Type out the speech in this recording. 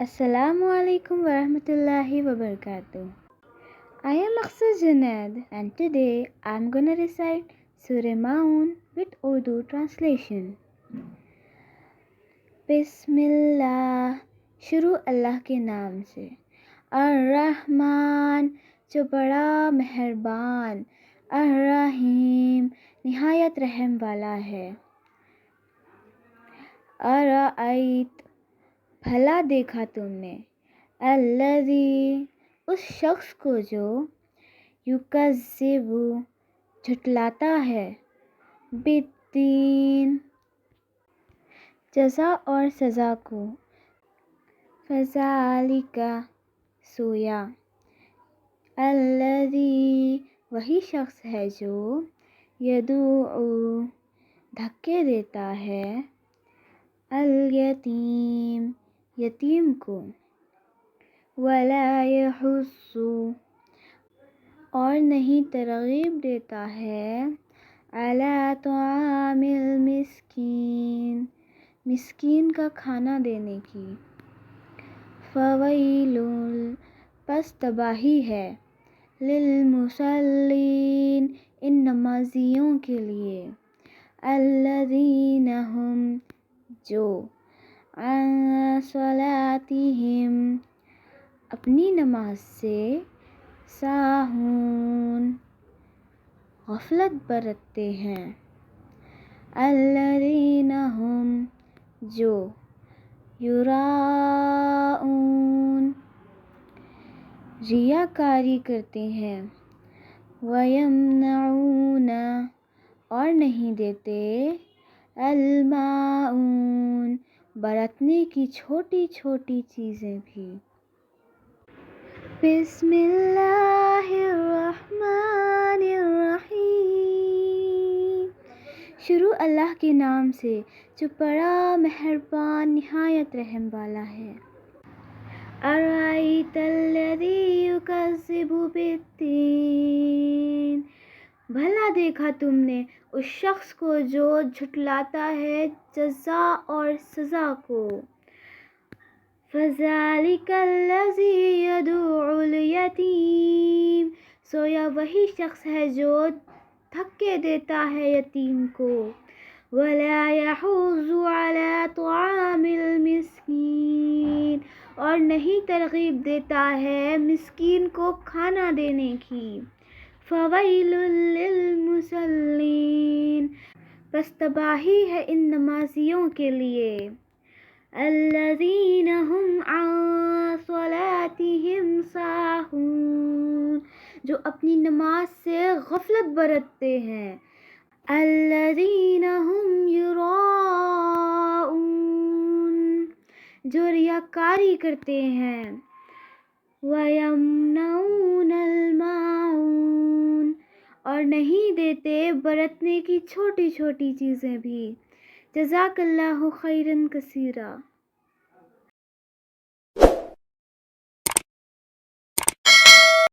Assalamu alaikum warahmatullahi wabarakatuh. I am Aksar Junaid and today I am gonna recite Surah Maun with Urdu translation. बिस्मिल्लाह, शुरू अल्लाह के नाम से। अर्रहमान, जो बड़ा मेहरबान। अर्रहीम, निहायत रहम वाला है। अराअइत, भला देखा तुमने। अल्लज़ी, उस शख्स को जो युकज़्ज़िबु, झुटलाता है। बिद्दीन, जज़ा और सज़ा को। फ़ज़ालिका, सोया। अल्लज़ी, वही शख्स है जो यदूउ, धक्के देता है। अल-यतीम, यतीम को। वला यहुस्सु, और नहीं तरग़ीब देता है। अला तुआमिल मिस्कीन, मिस्कीन का खाना देने की। फ़वैलुल, पस तबाही है। लिलमुसल्लीन, इन नमाजियों के लिए। अल्लज़ीना हुम, जो अन सलातिहिम, अपनी नमाज से। साहून, गफलत बरतते हैं। अल्लज़ीना हुम, जो युराऊन, रियाकारी करते हैं। वयमनऊन, और नहीं देते। अल-माऊन, बरतने की छोटी छोटी चीज़ें भी। बिस्मिल्लाहिर्रहमानिर्रहीम, शुरू अल्लाह के नाम से जो बड़ा मेहरबान निहायत रहम वाला है। अराइतल्लज़ी युकज़्ज़िबु बिद्दीन, भला देखा तुमने उस शख्स को जो झुटलाता है जज़ा और सज़ा को। फ़ज़ालिकल्लज़ी यदूउल यतीम, सोया वही शख्स है जो धक्के देता है यतीम को। वला यहुज़्ज़ु अला तुआमिल मिस्कीन, और नहीं तरग़ीब देता है मिस्कीन को खाना देने की। फ़वैलुल लिलमुसल्लीन, बस तबाही है इन नमाजियों के लिए। अल्लज़ीना हुम अन सलातिहिम साहून, जो अपनी नमाज से गफलत बरतते हैं। अल्लज़ीना हुम युराऊन, जो रियाकारी करते हैं। वयमनऊनल माऊन, और नहीं देते बरतने की छोटी छोटी चीज़ें भी। जज़ाकल्लाहु खैरन कसीरा।